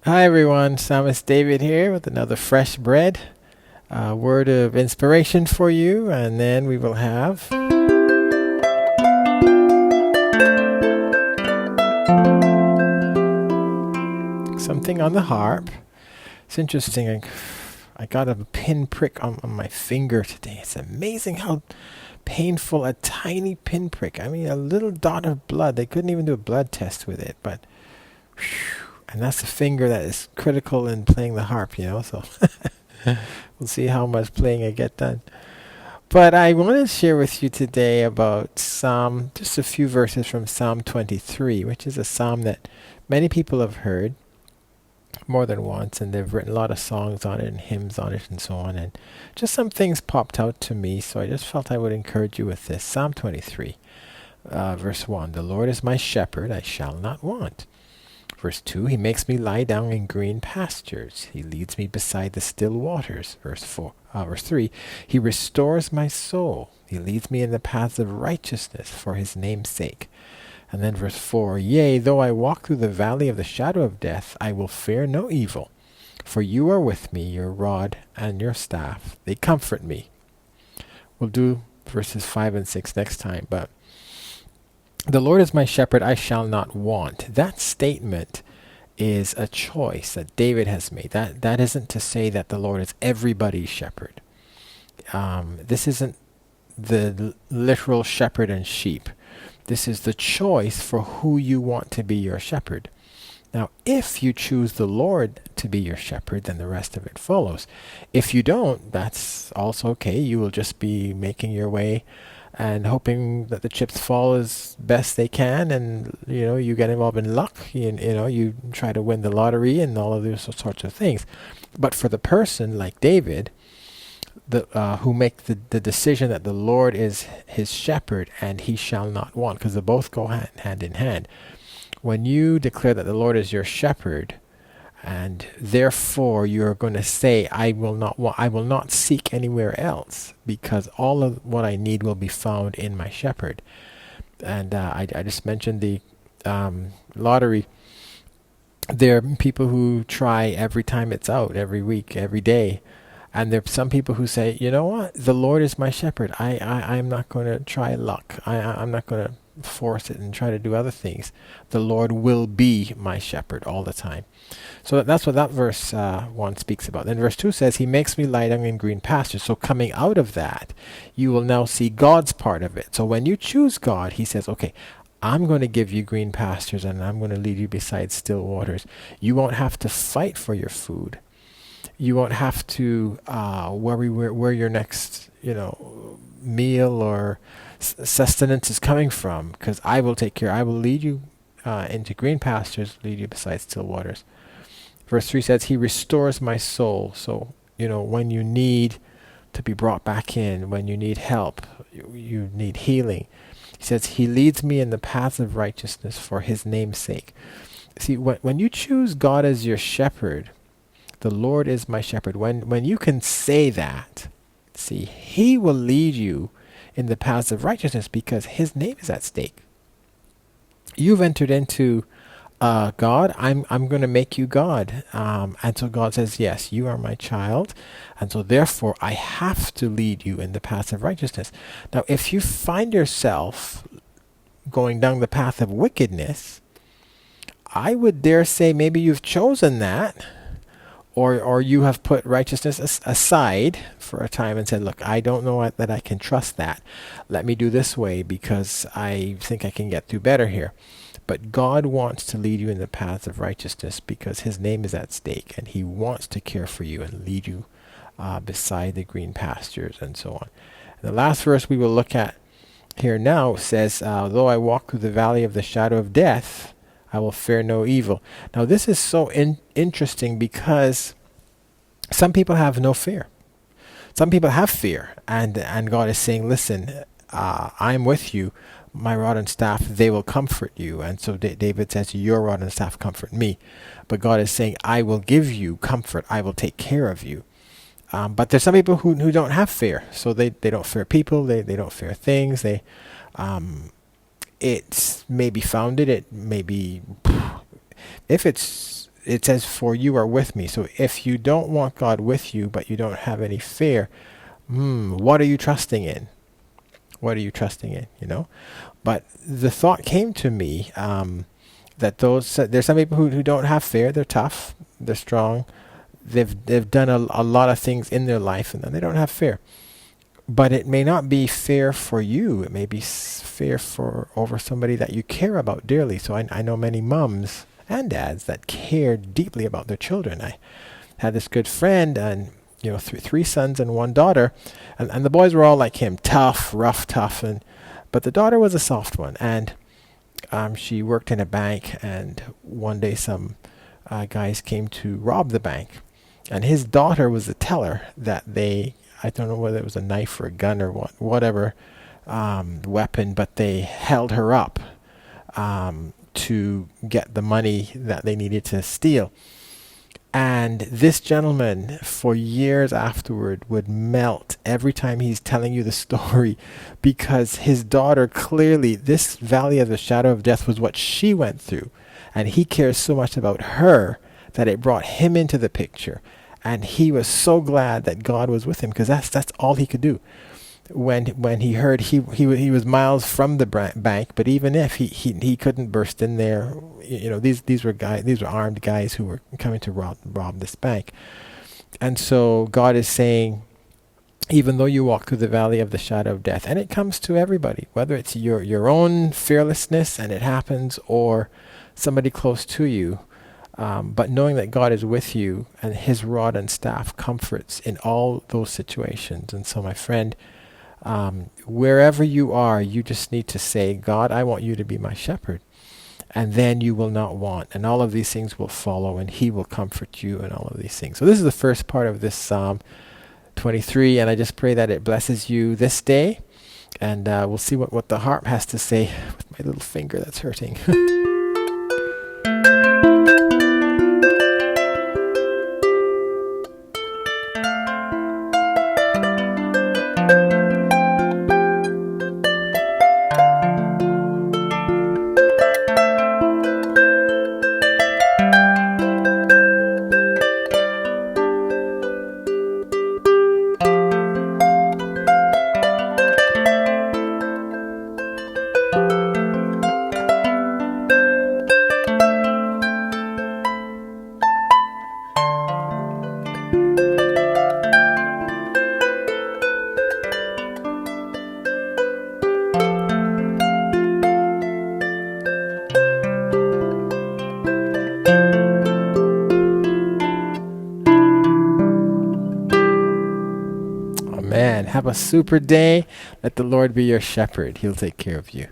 Hi everyone, Psalmist David here with another fresh bread, word of inspiration for you, and then we will have something on the harp. It's interesting, I got a pinprick on my finger today. It's amazing how painful a tiny pinprick, I mean a little dot of blood, they couldn't even do a blood test with it, but whew, and that's the finger that is critical in playing the harp, so we'll see how much playing I get done. But I want to share with you today about just a few verses from Psalm 23, which is a psalm that many people have heard more than once, and they've written a lot of songs on it and hymns on it and so on. And just some things popped out to me, so I just felt I would encourage you with this. Psalm 23, verse 1, "The Lord is my shepherd, I shall not want." Verse 2, "He makes me lie down in green pastures. He leads me beside the still waters." Verse 3, "He restores my soul. He leads me in the paths of righteousness for his name's sake." And then verse 4, "Yea, though I walk through the valley of the shadow of death, I will fear no evil. For you are with me, your rod and your staff, they comfort me." We'll do verses 5 and 6 next time, but "The Lord is my shepherd, I shall not want." That statement is a choice that David has made. That isn't to say that the Lord is everybody's shepherd. This isn't the literal shepherd and sheep. This is the choice for who you want to be your shepherd. Now, if you choose the Lord to be your shepherd, then the rest of it follows. If you don't, that's also okay. You will just be making your way and hoping that the chips fall as best they can, and you get involved in luck, you try to win the lottery and all of those sorts of things. But for the person like David, who make the decision that the Lord is his shepherd and he shall not want, because they both go hand in hand. When you declare that the Lord is your shepherd, and therefore you're going to say, I will not seek anywhere else, because all of what I need will be found in my shepherd. And I just mentioned the lottery. There are people who try every time it's out, every week, every day. And there are some people who say, you know what, the Lord is my shepherd. I'm not going to try luck. I'm not going to force it and try to do other things. The Lord will be my shepherd all the time. So that's what that verse 1 speaks about. Then verse 2 says, "He makes me lie down in green pastures." So coming out of that, you will now see God's part of it. So when you choose God, he says, okay, I'm going to give you green pastures and I'm going to lead you beside still waters. You won't have to fight for your food. You won't have to worry where your next meal or sustenance is coming from, because I will take care. I will lead you into green pastures, lead you beside still waters. Verse 3 says, "He restores my soul." So, when you need to be brought back in, when you need help, you need healing. He says, "He leads me in the paths of righteousness for his name's sake." See, when you choose God as your shepherd, the Lord is my shepherd. When you can say that, see, he will lead you in the paths of righteousness because his name is at stake. You've entered into God, I'm going to make you God. And so God says, yes, you are my child. And so therefore, I have to lead you in the path of righteousness. Now, if you find yourself going down the path of wickedness, I would dare say maybe you've chosen that, or you have put righteousness aside for a time and said, look, I don't know that I can trust that. Let me do this way because I think I can get through better here. But God wants to lead you in the paths of righteousness because his name is at stake, and he wants to care for you and lead you beside the green pastures and so on. And the last verse we will look at here now says, "Though I walk through the valley of the shadow of death, I will fear no evil." Now this is so interesting because some people have no fear. Some people have fear, and God is saying, listen, I'm with you. My rod and staff, they will comfort you. And so David says, your rod and staff comfort me. But God is saying, I will give you comfort. I will take care of you. But there's some people who don't have fear. So they don't fear people. They don't fear things. It's maybe founded. It may be, if it's it says, "For you are with me." So if you don't want God with you, but you don't have any fear, what are you trusting in? What are you trusting in? But the thought came to me that there's some people who don't have fear. They're tough. They're strong. They've done a lot of things in their life, and then they don't have fear. But it may not be fear for you. It may be fear over somebody that you care about dearly. So I know many mums and dads that care deeply about their children. I had this good friend, and three sons and one daughter, and the boys were all like him, tough, rough, tough, but the daughter was a soft one, and she worked in a bank, and one day some guys came to rob the bank, and his daughter was the teller that I don't know whether it was a knife or a gun or whatever weapon, but they held her up to get the money that they needed to steal. And this gentleman, for years afterward, would melt every time he's telling you the story, because his daughter, clearly, this valley of the shadow of death was what she went through. And he cares so much about her that it brought him into the picture. And he was so glad that God was with him, because that's all he could do. When he heard he was miles from the bank, but even if he couldn't burst in there, these were armed guys who were coming to rob this bank. And so God is saying, even though you walk through the valley of the shadow of death, and it comes to everybody, whether it's your own fearlessness and it happens, or somebody close to you, but knowing that God is with you and his rod and staff comforts in all those situations. And so, my friend, wherever you are, you just need to say, God, I want you to be my shepherd. And then you will not want. And all of these things will follow, and he will comfort you in all of these things. So this is the first part of this Psalm 23, and I just pray that it blesses you this day. And we'll see what the harp has to say with my little finger that's hurting. Man, have a super day. Let the Lord be your shepherd. He'll take care of you.